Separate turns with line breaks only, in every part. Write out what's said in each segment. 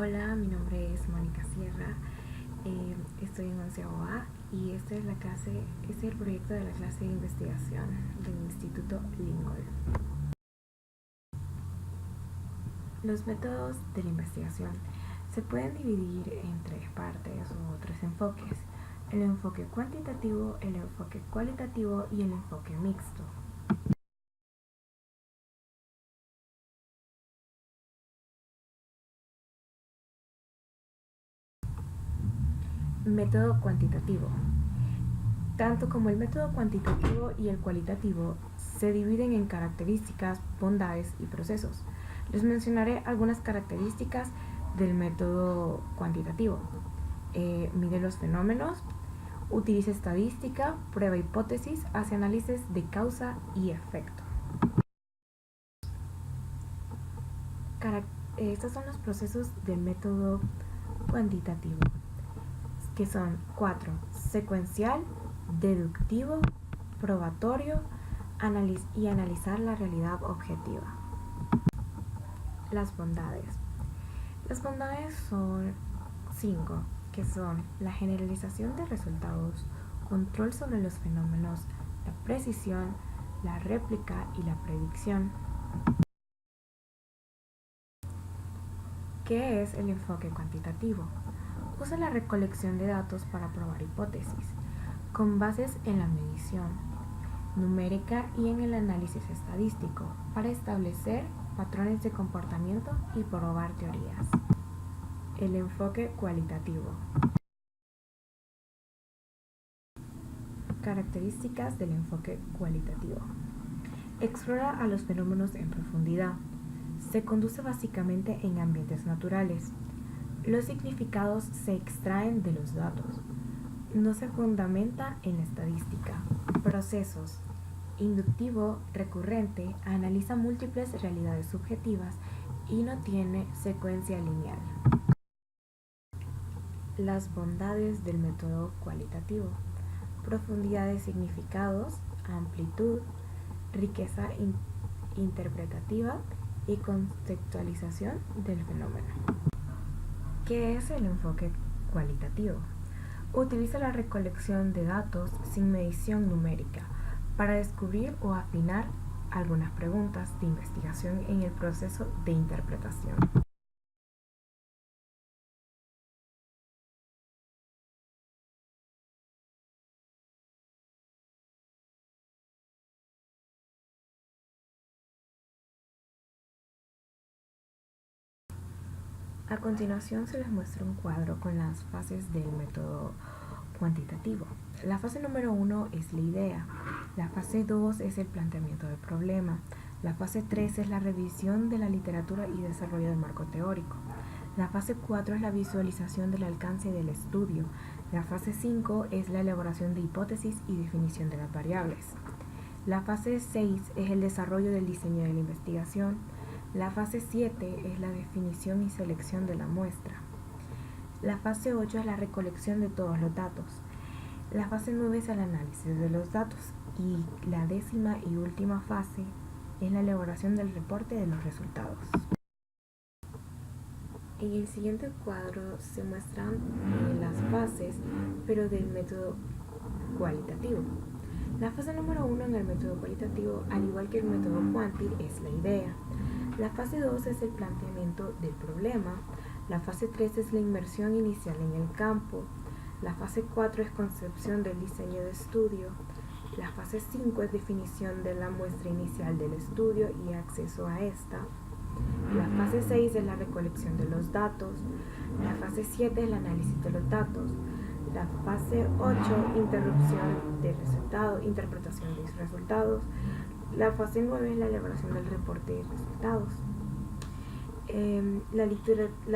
Hola, mi nombre es Mónica Sierra, estoy en 11º A y esta es este es el proyecto de la clase de investigación del Instituto Lincoln. Los métodos de la investigación se pueden dividir en tres partes o tres enfoques: el enfoque cuantitativo, el enfoque cualitativo y el enfoque mixto. Método cuantitativo. Tanto como el método cuantitativo y el cualitativo se dividen en características, bondades y procesos. Les mencionaré algunas características del método cuantitativo. Mide los fenómenos, utiliza estadística, prueba hipótesis, hace análisis de causa y efecto. Estos son los procesos del método cuantitativo, que son 4: secuencial, deductivo, probatorio y analizar la realidad objetiva. Las bondades. Las bondades son 5, que son la generalización de resultados, control sobre los fenómenos, la precisión, la réplica y la predicción. ¿Qué es el enfoque cuantitativo? Usa la recolección de datos para probar hipótesis, con bases en la medición numérica y en el análisis estadístico, para establecer patrones de comportamiento y probar teorías. El enfoque cualitativo. Características del enfoque cualitativo. Explora a los fenómenos en profundidad. Se conduce básicamente en ambientes naturales. Los significados se extraen de los datos. No se fundamenta en la estadística. Procesos. Inductivo, recurrente, analiza múltiples realidades subjetivas y no tiene secuencia lineal. Las bondades del método cualitativo: profundidad de significados, amplitud, riqueza interpretativa y conceptualización del fenómeno. ¿Qué es el enfoque cualitativo? Utiliza la recolección de datos sin medición numérica para descubrir o afinar algunas preguntas de investigación en el proceso de interpretación. A continuación se les muestra un cuadro con las fases del método cuantitativo. La fase número 1 es la idea, la fase 2 es el planteamiento del problema, la fase 3 es la revisión de la literatura y desarrollo del marco teórico, la fase 4 es la visualización del alcance del estudio, la fase 5 es la elaboración de hipótesis y definición de las variables, la fase 6 es el desarrollo del diseño de la investigación, la fase 7 es la definición y selección de la muestra. La fase 8 es la recolección de todos los datos. La fase 9 es el análisis de los datos. Y la 10ª y última fase es la elaboración del reporte de los resultados. En el siguiente cuadro se muestran las fases, pero del método cualitativo. La fase número 1 en el método cualitativo, al igual que el método Quanti, es la idea. La fase 2 es el planteamiento del problema. La fase 3 es la inmersión inicial en el campo. La fase 4 es concepción del diseño de estudio. La fase 5 es definición de la muestra inicial del estudio y acceso a esta. La fase 6 es la recolección de los datos. La fase 7 es el análisis de los datos. La fase 8, interpretación de los resultados. La fase 9 es la elaboración del reporte de resultados. La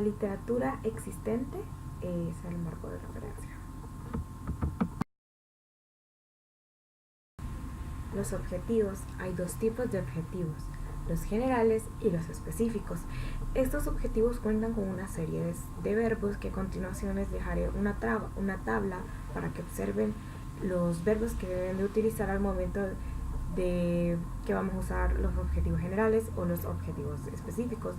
literatura existente es el marco de referencia. Los objetivos. Hay dos tipos de objetivos: los generales y los específicos. Estos objetivos cuentan con una serie de verbos que a continuación les dejaré una tabla para que observen los verbos que deben de utilizar al momento de que vamos a usar los objetivos generales o los objetivos específicos.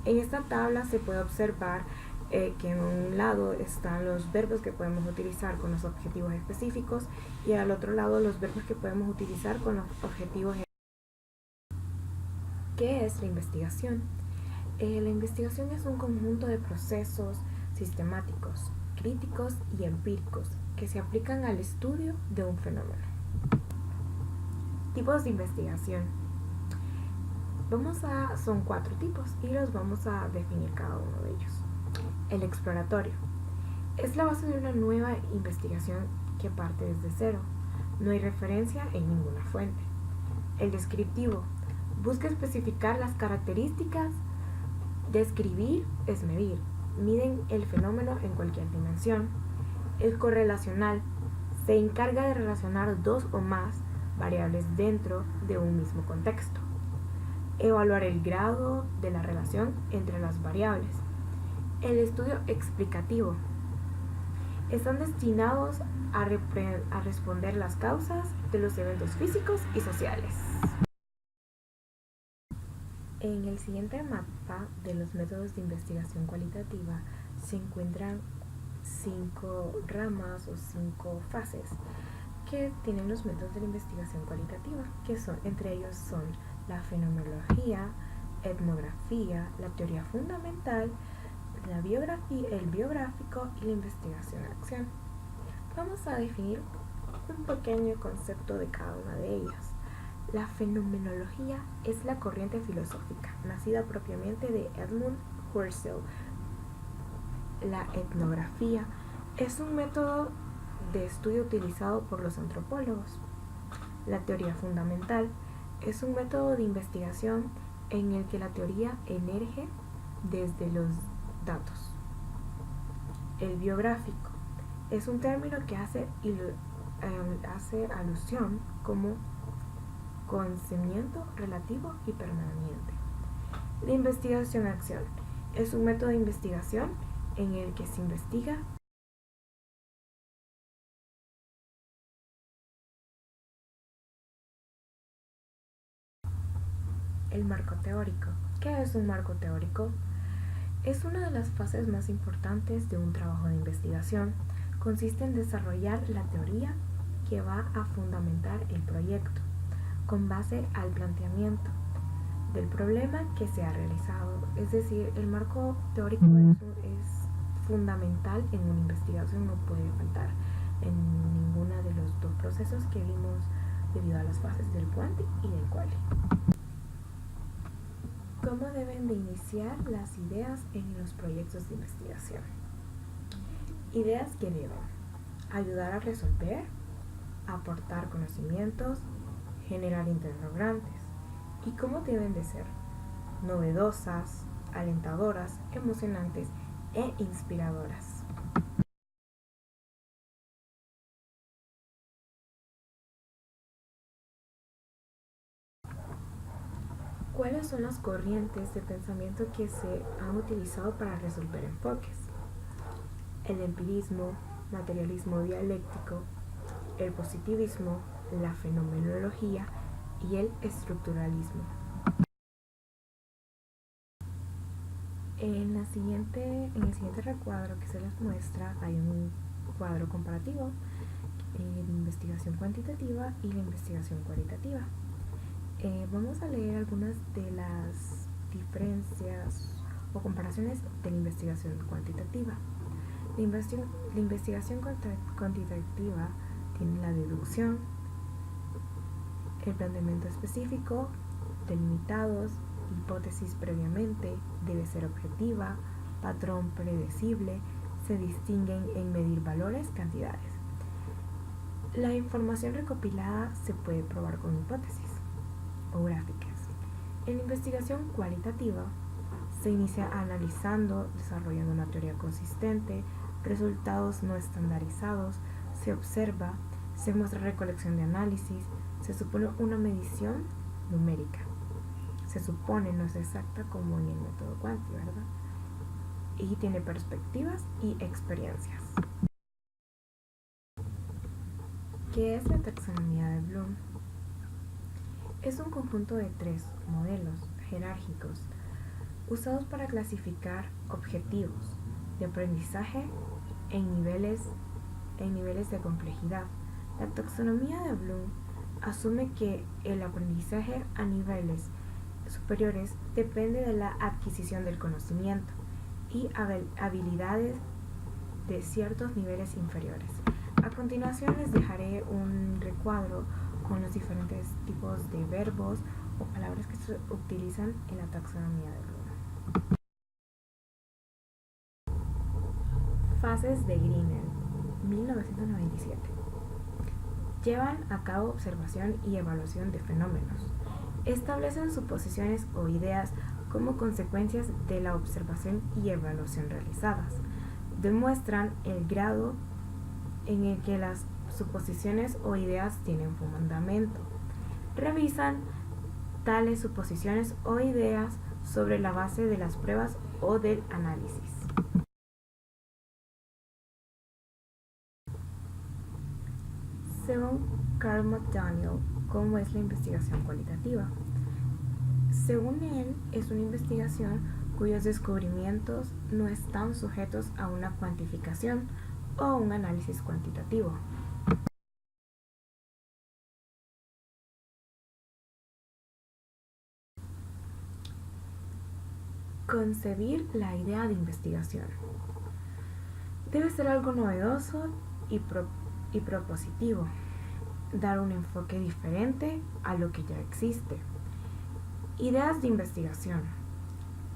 En esta tabla se puede observar que en un lado están los verbos que podemos utilizar con los objetivos específicos y al otro lado los verbos que podemos utilizar con los objetivos generales. ¿Qué es la investigación? La investigación es un conjunto de procesos sistemáticos, críticos y empíricos que se aplican al estudio de un fenómeno. Tipos de investigación. Son 4 tipos y los vamos a definir cada uno de ellos. El exploratorio. Es la base de una nueva investigación que parte desde cero. No hay referencia en ninguna fuente. El descriptivo. Busca especificar las características. Describir es medir. Miden el fenómeno en cualquier dimensión. El correlacional. Se encarga de relacionar 2 o más variables dentro de un mismo contexto. Evaluar el grado de la relación entre las variables. El estudio explicativo. Están destinados a responder las causas de los eventos físicos y sociales. En el siguiente mapa de los métodos de investigación cualitativa se encuentran 5 ramas o 5 fases que tienen los métodos de la investigación cualitativa, entre ellos son la fenomenología, etnografía, la teoría fundamental, el biográfico y la investigación-acción. Vamos a definir un pequeño concepto de cada una de ellas. La fenomenología es la corriente filosófica nacida propiamente de Edmund Husserl. La etnografía es un método de estudio utilizado por los antropólogos. La teoría fundamental es un método de investigación en el que la teoría emerge desde los datos. El biográfico es un término que hace alusión como conocimiento relativo y permanente. La investigación-acción es un método de investigación en el que se investiga el marco teórico. ¿Qué es un marco teórico? Es una de las fases más importantes de un trabajo de investigación. Consiste en desarrollar la teoría que va a fundamentar el proyecto, con base al planteamiento del problema que se ha realizado. Es decir, el marco teórico es fundamental en una investigación, no puede faltar en ninguno de los 2 procesos que vimos debido a las fases del quanti y del quali. ¿Cómo deben de iniciar las ideas en los proyectos de investigación? Ideas que deben ayudar a resolver, aportar conocimientos, generar interrogantes. ¿Y cómo deben de ser? Novedosas, alentadoras, emocionantes e inspiradoras. ¿Cuáles son las corrientes de pensamiento que se han utilizado para resolver enfoques? El empirismo, materialismo dialéctico, el positivismo, la fenomenología y el estructuralismo. En el siguiente recuadro que se les muestra hay un cuadro comparativo de investigación cuantitativa y la investigación cualitativa. Vamos a leer algunas de las diferencias o comparaciones de la investigación cuantitativa. La investigación cuantitativa tiene la deducción, el planteamiento específico, delimitados, hipótesis previamente, debe ser objetiva, patrón predecible, se distinguen en medir valores, cantidades. La información recopilada se puede probar con hipótesis o gráficas. En la investigación cualitativa se inicia analizando, desarrollando una teoría consistente, resultados no estandarizados, se observa, se muestra recolección de análisis, se supone una medición numérica. Se supone, no es exacta como en el método Quanti, ¿verdad? Y tiene perspectivas y experiencias. ¿Qué es la taxonomía de Bloom? Es un conjunto de 3 modelos jerárquicos usados para clasificar objetivos de aprendizaje en niveles de complejidad. La taxonomía de Bloom asume que el aprendizaje a niveles superiores depende de la adquisición del conocimiento y habilidades de ciertos niveles inferiores. A continuación les dejaré un recuadro con los diferentes tipos de verbos o palabras que se utilizan en la taxonomía de Bloom. Fases de Grinnell, 1997. Llevan a cabo observación y evaluación de fenómenos. Establecen suposiciones o ideas como consecuencias de la observación y evaluación realizadas. Demuestran el grado en el que las suposiciones o ideas tienen fundamento. Revisan tales suposiciones o ideas sobre la base de las pruebas o del análisis. Según Carl McDaniel, ¿cómo es la investigación cualitativa? Según él, es una investigación cuyos descubrimientos no están sujetos a una cuantificación o un análisis cuantitativo. Concebir la idea de investigación. Debe ser algo novedoso y propositivo, dar un enfoque diferente a lo que ya existe. Ideas de investigación.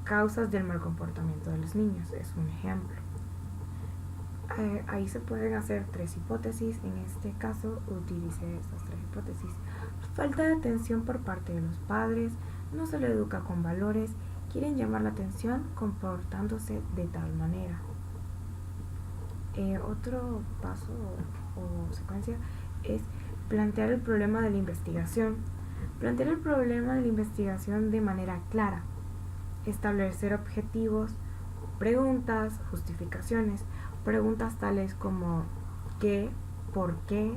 Causas del mal comportamiento de los niños es un ejemplo. Ahí se pueden hacer 3 hipótesis. En este caso utilicé estas 3 hipótesis. Falta de atención por parte de los padres, no se le educa con valores, quieren llamar la atención comportándose de tal manera. Otro paso o secuencia es plantear el problema de la investigación. Plantear el problema de la investigación de manera clara. Establecer objetivos, preguntas, justificaciones. Preguntas tales como ¿qué? ¿Por qué?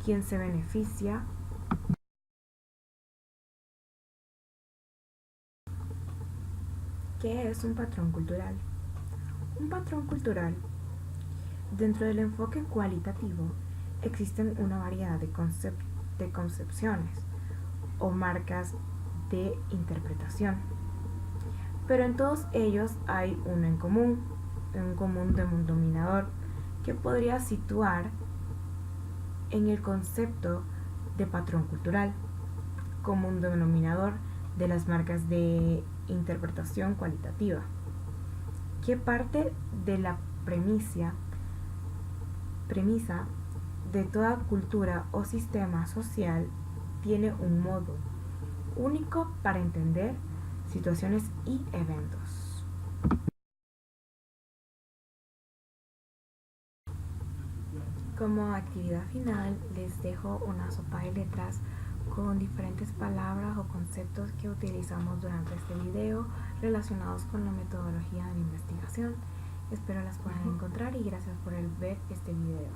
¿Quién se beneficia? ¿Qué es un patrón cultural? Un patrón cultural. Dentro del enfoque cualitativo existen una variedad de concepciones o marcas de interpretación, pero en todos ellos hay uno en común, un común denominador que podría situar en el concepto de patrón cultural, común denominador de las marcas de interpretación cualitativa, que parte de la premisa de toda cultura o sistema social tiene un modo único para entender situaciones y eventos. Como actividad final les dejo una sopa de letras con diferentes palabras o conceptos que utilizamos durante este video relacionados con la metodología de la investigación. Espero las puedan encontrar y gracias por ver este video.